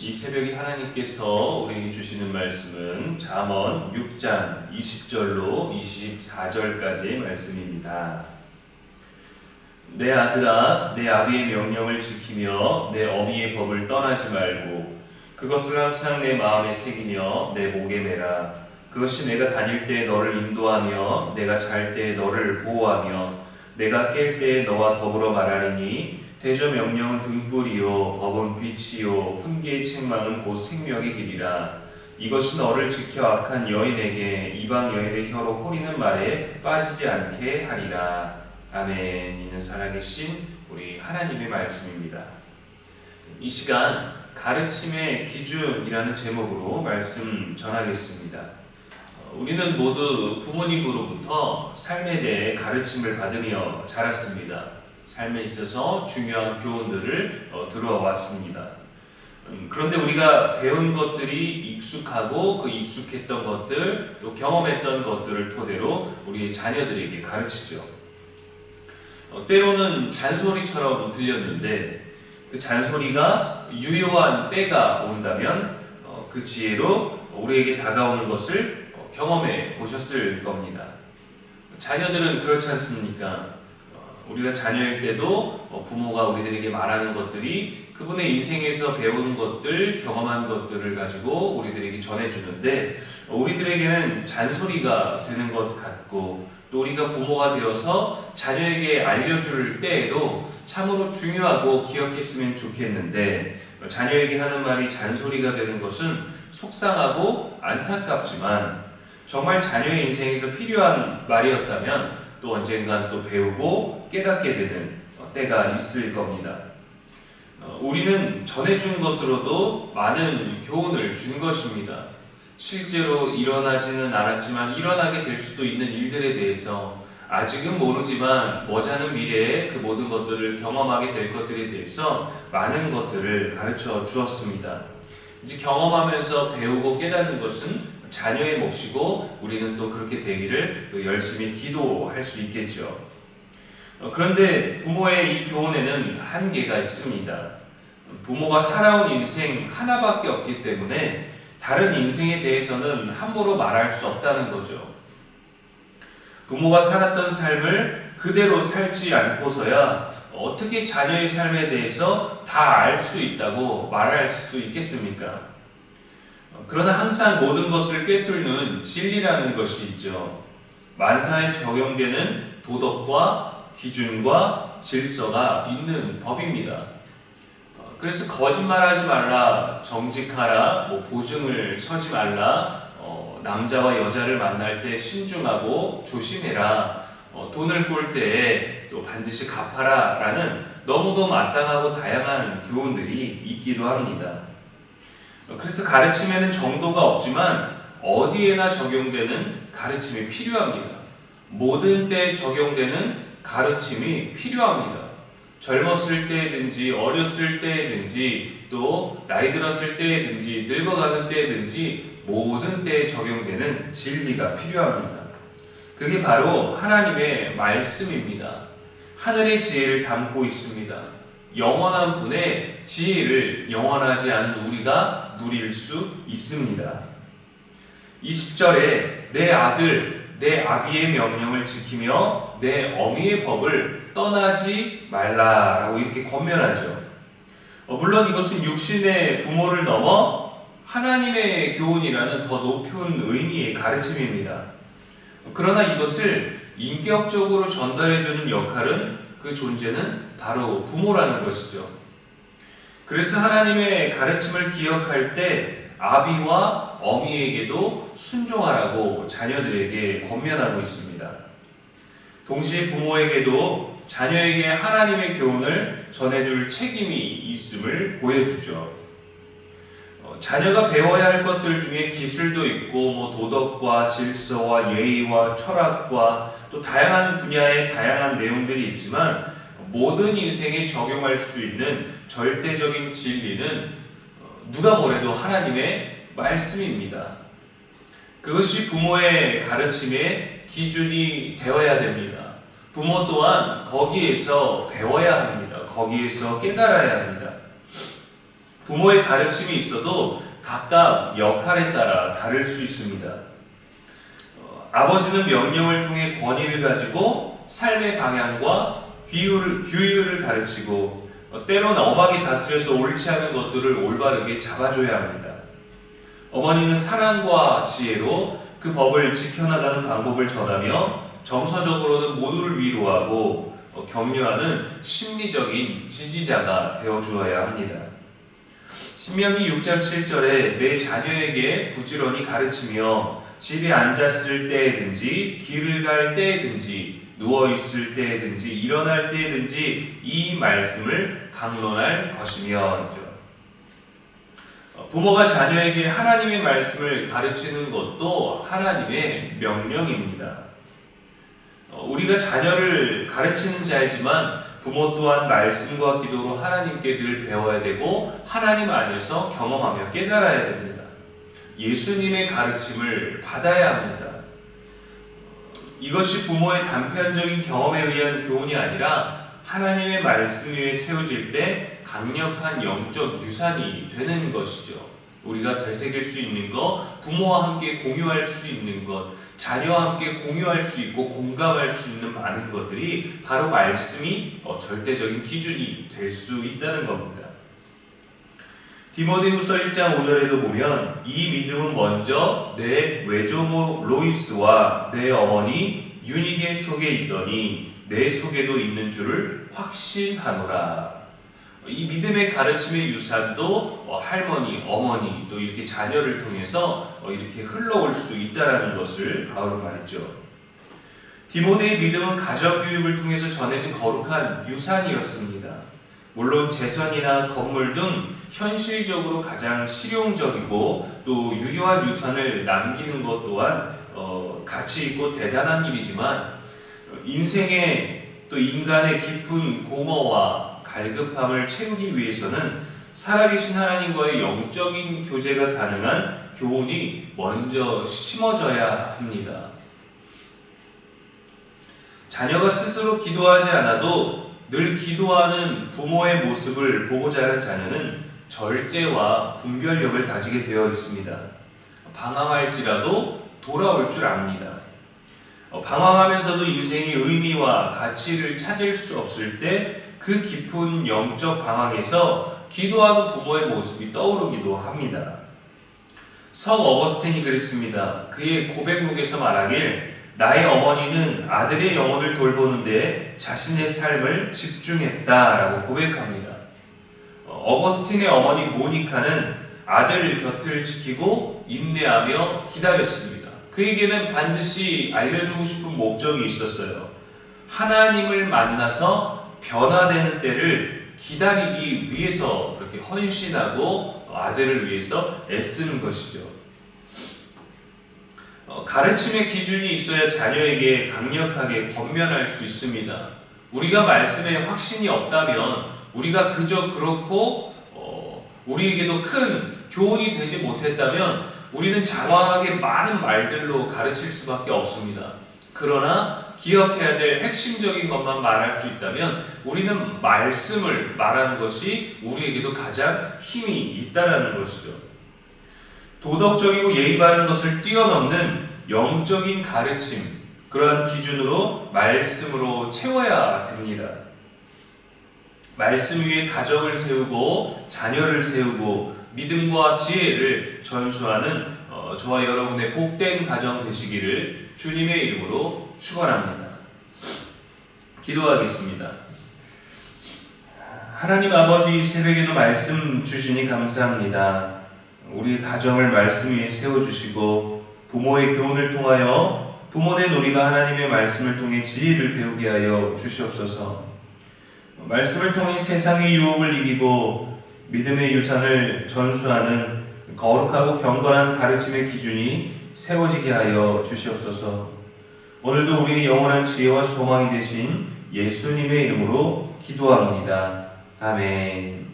이 새벽에 하나님께서 우리에게 주시는 말씀은 잠언 6장 20절로 24절까지의 말씀입니다. 내 아들아, 내 아비의 명령을 지키며 내 어미의 법을 떠나지 말고 그것을 항상 내 마음에 새기며 내 목에 매라. 그것이 내가 다닐 때 너를 인도하며 내가 잘 때 너를 보호하며 내가 깰 때 너와 더불어 말하리니 대저 명령은 등불이요 법은 빛이요 훈계의 책망은 곧 생명의 길이라. 이것이 너를 지켜 악한 여인에게 이방 여인의 혀로 호리는 말에 빠지지 않게 하리라. 아멘. 이는 살아계신 우리 하나님의 말씀입니다. 이 시간 가르침의 기준이라는 제목으로 말씀 전하겠습니다. 우리는 모두 부모님으로부터 삶에 대해 가르침을 받으며 자랐습니다. 삶에 있어서 중요한 교훈들을 들어왔습니다. 그런데 우리가 배운 것들이 익숙하고 그 익숙했던 것들, 또 경험했던 것들을 토대로 우리 자녀들에게 가르치죠. 때로는 잔소리처럼 들렸는데 그 잔소리가 유효한 때가 온다면 그 지혜로 우리에게 다가오는 것을 경험해 보셨을 겁니다. 자녀들은 그렇지 않습니까? 우리가 자녀일 때도 부모가 우리들에게 말하는 것들이 그분의 인생에서 배운 것들, 경험한 것들을 가지고 우리들에게 전해주는데 우리들에게는 잔소리가 되는 것 같고 또 우리가 부모가 되어서 자녀에게 알려줄 때에도 참으로 중요하고 기억했으면 좋겠는데 자녀에게 하는 말이 잔소리가 되는 것은 속상하고 안타깝지만 정말 자녀의 인생에서 필요한 말이었다면 또 언젠간 또 배우고 깨닫게 되는 때가 있을 겁니다. 우리는 전해준 것으로도 많은 교훈을 준 것입니다. 실제로 일어나지는 않았지만 일어나게 될 수도 있는 일들에 대해서 아직은 모르지만 머지않은 미래에 그 모든 것들을 경험하게 될 것들에 대해서 많은 것들을 가르쳐 주었습니다. 이제 경험하면서 배우고 깨닫는 것은 자녀의 몫이고 우리는 또 그렇게 되기를 또 열심히 기도할 수 있겠죠. 그런데 부모의 이 교훈에는 한계가 있습니다. 부모가 살아온 인생 하나밖에 없기 때문에 다른 인생에 대해서는 함부로 말할 수 없다는 거죠. 부모가 살았던 삶을 그대로 살지 않고서야 어떻게 자녀의 삶에 대해서 다 알 수 있다고 말할 수 있겠습니까? 그러나 항상 모든 것을 꿰뚫는 진리라는 것이 있죠. 만사에 적용되는 도덕과 기준과 질서가 있는 법입니다. 그래서 거짓말하지 말라, 정직하라, 보증을 서지 말라, 남자와 여자를 만날 때 신중하고 조심해라, 돈을 꿀 때에 또 반드시 갚아라 라는 너무도 마땅하고 다양한 교훈들이 있기도 합니다. 그래서 가르침에는 정도가 없지만 어디에나 적용되는 가르침이 필요합니다. 모든 때에 적용되는 가르침이 필요합니다. 젊었을 때든지 어렸을 때든지 또 나이 들었을 때든지 늙어가는 때든지 모든 때에 적용되는 진리가 필요합니다. 그게 바로 하나님의 말씀입니다. 하늘의 지혜를 담고 있습니다. 영원한 분의 지혜를 영원하지 않은 우리가 누릴 수 있습니다. 20절에 내 아들, 내 아비의 명령을 지키며 내 어미의 법을 떠나지 말라라고 이렇게 권면하죠. 물론 이것은 육신의 부모를 넘어 하나님의 교훈이라는 더 높은 의미의 가르침입니다. 그러나 이것을 인격적으로 전달해주는 역할은 그 존재는 바로 부모라는 것이죠. 그래서 하나님의 가르침을 기억할 때 아비와 어미에게도 순종하라고 자녀들에게 권면하고 있습니다. 동시에 부모에게도 자녀에게 하나님의 교훈을 전해줄 책임이 있음을 보여주죠. 자녀가 배워야 할 것들 중에 기술도 있고 도덕과 질서와 예의와 철학과 또 다양한 분야의 다양한 내용들이 있지만 모든 인생에 적용할 수 있는 절대적인 진리는 누가 뭐래도 하나님의 말씀입니다. 그것이 부모의 가르침의 기준이 되어야 됩니다. 부모 또한 거기에서 배워야 합니다. 거기에서 깨달아야 합니다. 부모의 가르침이 있어도 각각 역할에 따라 다를 수 있습니다. 아버지는 명령을 통해 권위를 가지고 삶의 방향과 규율을 가르치고 때로는 엄하게 다스려서 옳지 않은 것들을 올바르게 잡아줘야 합니다. 어머니는 사랑과 지혜로 그 법을 지켜나가는 방법을 전하며 정서적으로는 모두를 위로하고 격려하는 심리적인 지지자가 되어주어야 합니다. 신명기 6장 7절에 내 자녀에게 부지런히 가르치며 집에 앉았을 때에든지 길을 갈 때에든지 누워있을 때에든지 일어날 때에든지 이 말씀을 강론할 것이며, 부모가 자녀에게 하나님의 말씀을 가르치는 것도 하나님의 명령입니다. 우리가 자녀를 가르치는 자이지만 부모 또한 말씀과 기도로 하나님께 늘 배워야 되고 하나님 안에서 경험하며 깨달아야 됩니다. 예수님의 가르침을 받아야 합니다. 이것이 부모의 단편적인 경험에 의한 교훈이 아니라 하나님의 말씀 위에 세워질 때 강력한 영적 유산이 되는 것이죠. 우리가 되새길 수 있는 것, 부모와 함께 공유할 수 있는 것, 자녀와 함께 공유할 수 있고 공감할 수 있는 많은 것들이 바로 말씀이 절대적인 기준이 될 수 있다는 겁니다. 디모데후서 1장 5절에도 보면 이 믿음은 먼저 내 외조모 로이스와 내 어머니 유니게 속에 있더니 내 속에도 있는 줄을 확신하노라. 이 믿음의 가르침의 유산도 할머니, 어머니 또 이렇게 자녀를 통해서 이렇게 흘러올 수 있다는 것을 바울은 말했죠. 디모데의 믿음은 가정교육을 통해서 전해진 거룩한 유산이었습니다. 물론 재산이나 건물 등 현실적으로 가장 실용적이고 또 유효한 유산을 남기는 것 또한 가치 있고 대단한 일이지만 인생의 또 인간의 깊은 공허와 갈급함을 채우기 위해서는 살아계신 하나님과의 영적인 교제가 가능한 교훈이 먼저 심어져야 합니다. 자녀가 스스로 기도하지 않아도 늘 기도하는 부모의 모습을 보고 자란 자녀는 절제와 분별력을 다지게 되어 있습니다. 방황할지라도 돌아올 줄 압니다. 방황하면서도 인생의 의미와 가치를 찾을 수 없을 때 그 깊은 영적 방황에서 기도하는 부모의 모습이 떠오르기도 합니다. 성 어거스틴이 그랬습니다. 그의 고백록에서 말하길 나의 어머니는 아들의 영혼을 돌보는데 자신의 삶을 집중했다라고 고백합니다. 어거스틴의 어머니 모니카는 아들 곁을 지키고 인내하며 기다렸습니다. 그에게는 반드시 알려주고 싶은 목적이 있었어요. 하나님을 만나서 변화되는 때를 기다리기 위해서 그렇게 헌신하고 아들을 위해서 애쓰는 것이죠. 가르침의 기준이 있어야 자녀에게 강력하게 권면할 수 있습니다. 우리가 말씀에 확신이 없다면 우리가 그저 그렇고 우리에게도 큰 교훈이 되지 못했다면 우리는 장황하게 많은 말들로 가르칠 수밖에 없습니다. 그러나 기억해야 될 핵심적인 것만 말할 수 있다면 우리는 말씀을 말하는 것이 우리에게도 가장 힘이 있다는 것이죠. 도덕적이고 예의 바른 것을 뛰어넘는 영적인 가르침, 그러한 기준으로 말씀으로 채워야 됩니다. 말씀 위에 가정을 세우고 자녀를 세우고 믿음과 지혜를 전수하는 저와 여러분의 복된 가정 되시기를 주님의 이름으로 축원합니다. 기도하겠습니다. 하나님 아버지, 새벽에도 말씀 주시니 감사합니다. 우리 가정을 말씀 위에 세워주시고 부모의 교훈을 통하여 부모된 우리가 하나님의 말씀을 통해 지혜를 배우게 하여 주시옵소서. 말씀을 통해 세상의 유혹을 이기고 믿음의 유산을 전수하는 거룩하고 경건한 가르침의 기준이 세워지게 하여 주시옵소서. 오늘도 우리의 영원한 지혜와 소망이 되신 예수님의 이름으로 기도합니다. 아멘.